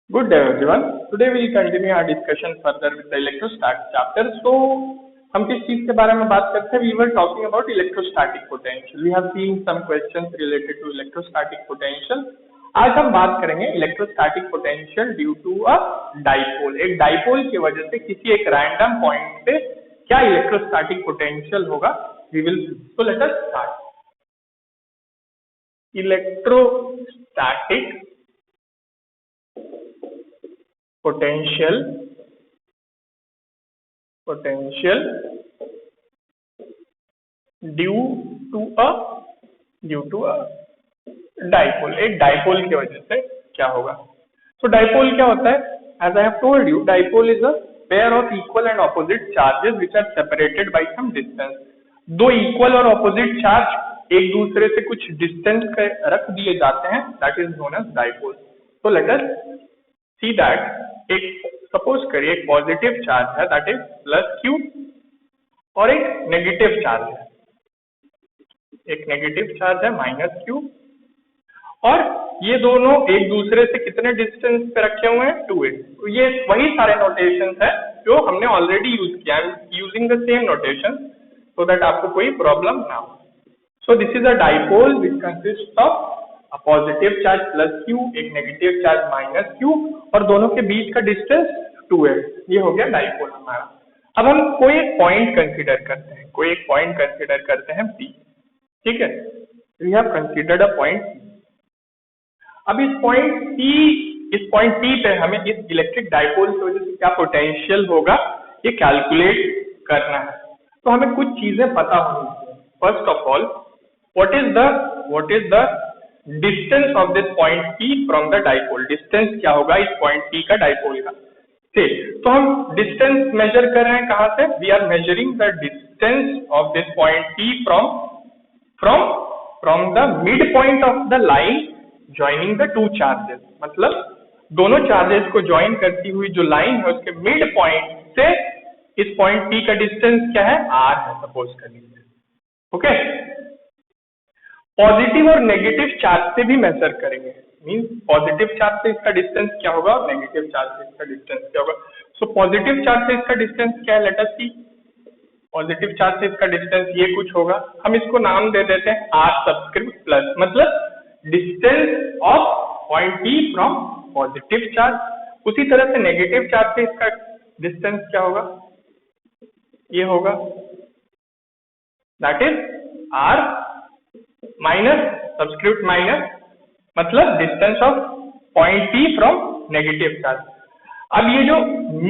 Good day everyone. Today we will continue our discussion further with the electrostatic chapter. So हम किस चीज के बारे में बात करते हैं? We were talking about electrostatic potential. We have seen some questions related to electrostatic potential. आज हम बात करेंगे electrostatic potential due to a dipole. एक dipole की वजह से किसी एक random point पे क्या electrostatic potential होगा? We will see. So let us start. Electrostatic potential due to a dipole. एक dipole की वजह से क्या होगा? So dipole क्या होता है? As I have told you, dipole is a pair of equal and opposite charges which are separated by some distance. दो equal और opposite charge एक दूसरे से कुछ distance पे रख दिए जाते हैं, that is known as dipole. So let us see that एक सपोज करिए एक पॉजिटिव चार्ज है दैट इज प्लस क्यू और एक नेगेटिव चार्ज है माइनस क्यू और ये दोनों एक दूसरे से कितने डिस्टेंस पे रखे हुए हैं 2a. तो ये वही सारे नोटेशंस है जो हमने ऑलरेडी यूज किया है, using the same notation so that आपको कोई प्रॉब्लम ना हो. So this is a dipole which consist of a positive charge plus Q, एक नेगेटिव चार्ज माइनस क्यू और दोनों के बीच का डिस्टेंस 2 है. ये हो गया डाइपोल हमारा. अब हम कोई एक पॉइंट कंसीडर करते हैं P. ठीक है, we have considered a point P. अब इस पॉइंट P पे हमें इस इलेक्ट्रिक डाइपोल की वजह से क्या पोटेंशियल होगा ये कैलकुलेट करना है. तो हमें कुछ चीजें पता होनी चाहिए. First of all what is the distance of this point P from the dipole. Distance क्या होगा इस पॉइंट P का डाइपोल का से. तो हम डिस्टेंस मेजर कर रहे हैं कहां से? We are measuring the distance of this point P from the mid point of the line joining the two charges. मतलब दोनों चार्जेस को ज्वाइन करती हुई जो लाइन है उसके मिड पॉइंट से इस पॉइंट P का डिस्टेंस क्या है? R है सपोज कर लीजिए. ओके, पॉजिटिव और नेगेटिव चार्ज से भी मेजर करेंगे. मींस पॉजिटिव चार्ज से इसका डिस्टेंस क्या होगा और नेगेटिव चार्ज से इसका डिस्टेंस क्या होगा. सो पॉजिटिव चार्ज से इसका डिस्टेंस क्या है? लेट अस सी. पॉजिटिव चार्ज से इसका डिस्टेंस ये कुछ होगा. हम इसको नाम दे देते हैं R सबस्क्रिप्ट प्लस, मतलब distance of point P from positive charge. उसी तरह से नेगेटिव चार्ज से इसका डिस्टेंस क्या होगा? ये होगा that is R minus subscript minus, मतलब distance of point P from negative charge. अब ये जो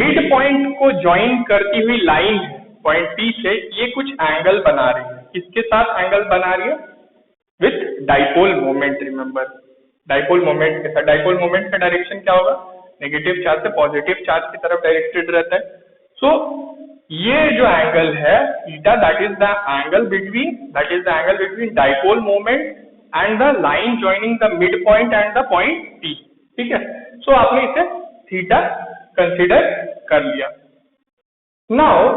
मिड पॉइंट को ज्वाइन करती हुई लाइन है पॉइंट P से, ये कुछ एंगल बना रही है. किसके साथ एंगल बना रही है? With dipole moment. Remember dipole moment के साथ. डाइपोल मोमेंट का डायरेक्शन क्या होगा? नेगेटिव चार्ज से पॉजिटिव चार्ज की तरफ डायरेक्टेड रहता है. सो ये जो एंगल है theta, that is the angle between dipole moment and the line joining the mid point and the point P. ठीक है, सो आपने इसे थीटा कंसीडर कर लिया. नाउ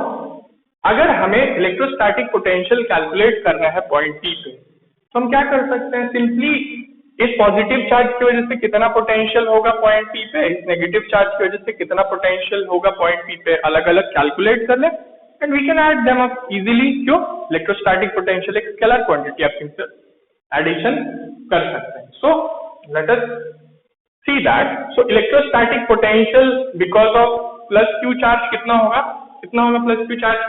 अगर हमें इलेक्ट्रोस्टैटिक पोटेंशियल कैलकुलेट करना है पॉइंट P पे, तो हम क्या कर सकते हैं? सिंपली इस पॉजिटिव चार्ज की वजह से कितना पोटेंशियल होगा पॉइंट P पे, इस नेगेटिव चार्ज की वजह से कितना पोटेंशियल होगा पॉइंट P पे, अलग अलग कैलकुलेट कर ले and we can add them up easily. क्यों? इलेक्ट्रोस्टैटिक पोटेंशियल एक स्केलर क्वांटिटी, आप इनसे एडिशन कर सकते हैं. So let us see that. So electrostatic potential because of plus q charge कितना होगा प्लस क्यू चार्ज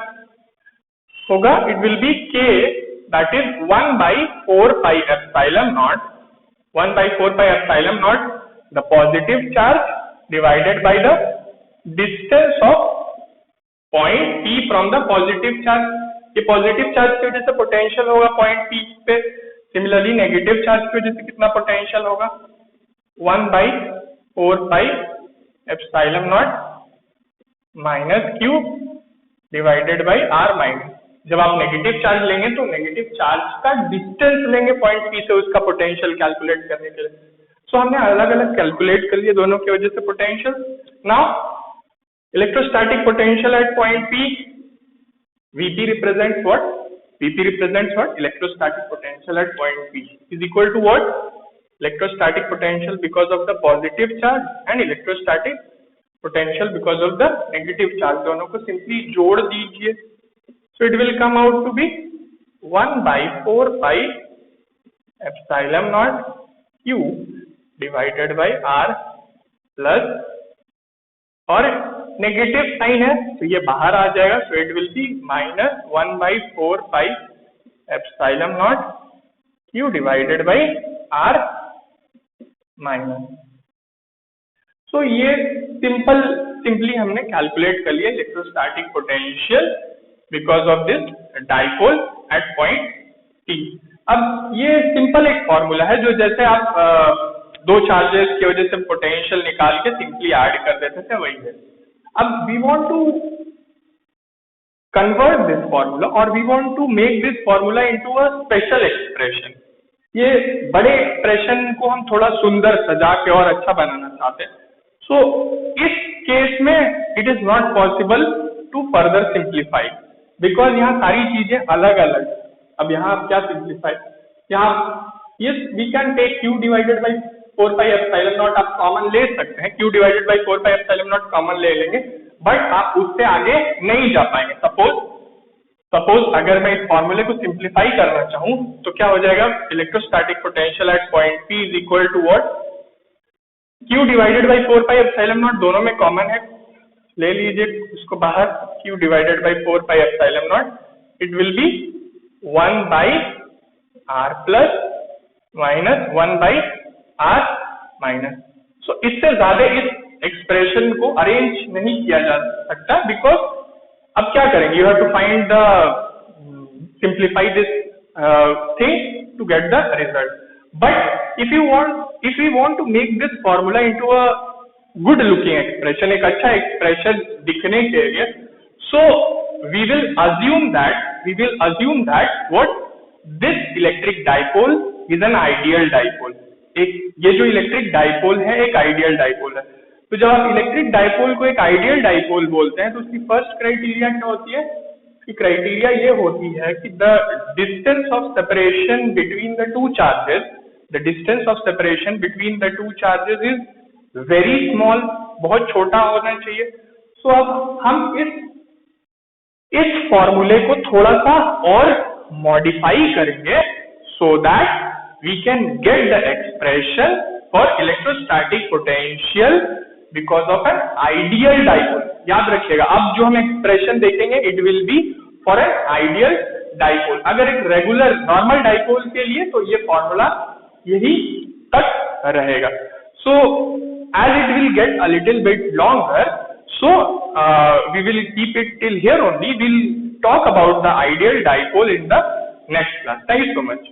होगा? It will be K, that is 1 by 4 pi epsilon naught, the positive charge divided by the distance of point P from the positive charge. ये positive charge की वजह से potential होगा point P पे. Similarly negative charge की वजह से कितना पोटेंशियल होगा? 1 by 4 pi epsilon naught minus Q divided by R minus. जब आप नेगेटिव चार्ज लेंगे तो नेगेटिव चार्ज का डिस्टेंस लेंगे पॉइंट P से उसका पोटेंशियल कैलकुलेट करने के लिए. सो हमने अलग अलग कैलकुलेट कर लिए दोनों की वजह से potential. Now electrostatic potential at point P, Vp represents what? Electrostatic potential at point P is equal to what? electrostatic potential because of the positive charge and electrostatic potential because of the negative charge. दोनों को simply जोड़ दीजिए. So it will come out to be 1 by 4 pi epsilon naught q divided by r plus, और negative sign है तो ये बाहर आ जाएगा. So it will be minus 1 by 4 pi epsilon naught q divided by r minus. So ये simply हमने calculate कर लिया electrostatic potential because of this dipole at point T. अब ये सिंपल एक फॉर्मूला है जो जैसे आप दो चार्जेस की वजह से पोटेंशियल निकाल के सिंपली ऐड कर देते थे वही है. अब we want to convert this formula और we want to make this formula into a special expression. ये बड़े एक्सप्रेशन को हम थोड़ा सुंदर सजा के और अच्छा बनाना चाहते हैं. सो इस केस में it is not possible to further simplify because यहाँ सारी चीजें अलग अलग. अब यहाँ आप क्या सिंप्लीफाई, यहाँ yes we can take q divided by 4 pi epsilon naught आप कॉमन ले सकते हैं. q divided by 4 pi epsilon naught common ले लेंगे बट आप उससे आगे नहीं जा पाएंगे. सपोज अगर मैं इस फॉर्मूले को सिंप्लीफाई करना चाहूं तो क्या हो जाएगा, electrostatic potential at point P is equal to what, Q divided by 4 pi epsilon naught दोनों में कॉमन है, ले लीजिए उसको बाहर. Q divided by 4 pi epsilon naught it will be 1 by r plus minus 1 by r minus. So इससे ज्यादा इस एक्सप्रेशन को अरेंज नहीं किया जा सकता बिकॉज अब क्या करेंगे, you have to find the simplify this thing to get the result. But if you want to make this formula into a good looking expression, एक अच्छा एक्सप्रेशन दिखने के लिए, so we will assume that what this electric dipole is an ideal dipole. एक ये जो electric dipole है एक आइडियल डाइपोल है. तो जब आप इलेक्ट्रिक डाइपोल को एक आइडियल डाइपोल बोलते हैं तो उसकी फर्स्ट क्राइटेरिया क्या होती है, उसकी क्राइटेरिया ये होती है कि the distance of separation between the two charges, the distance of separation between the two charges is very small, बहुत छोटा होना चाहिए. सो अब हम इस फॉर्मूले को थोड़ा सा और मॉडिफाई करेंगे so that we can get the expression for electrostatic potential because of an ideal dipole. याद रखिएगा अब जो हम एक्सप्रेशन देखेंगे it will be for an ideal dipole. अगर एक रेगुलर नॉर्मल डाइपोल के लिए तो ये फॉर्मूला यही तक रहेगा. So as it will get a little bit longer, so we will keep it till here only. We'll talk about the ideal dipole in the next class. Thank you so much.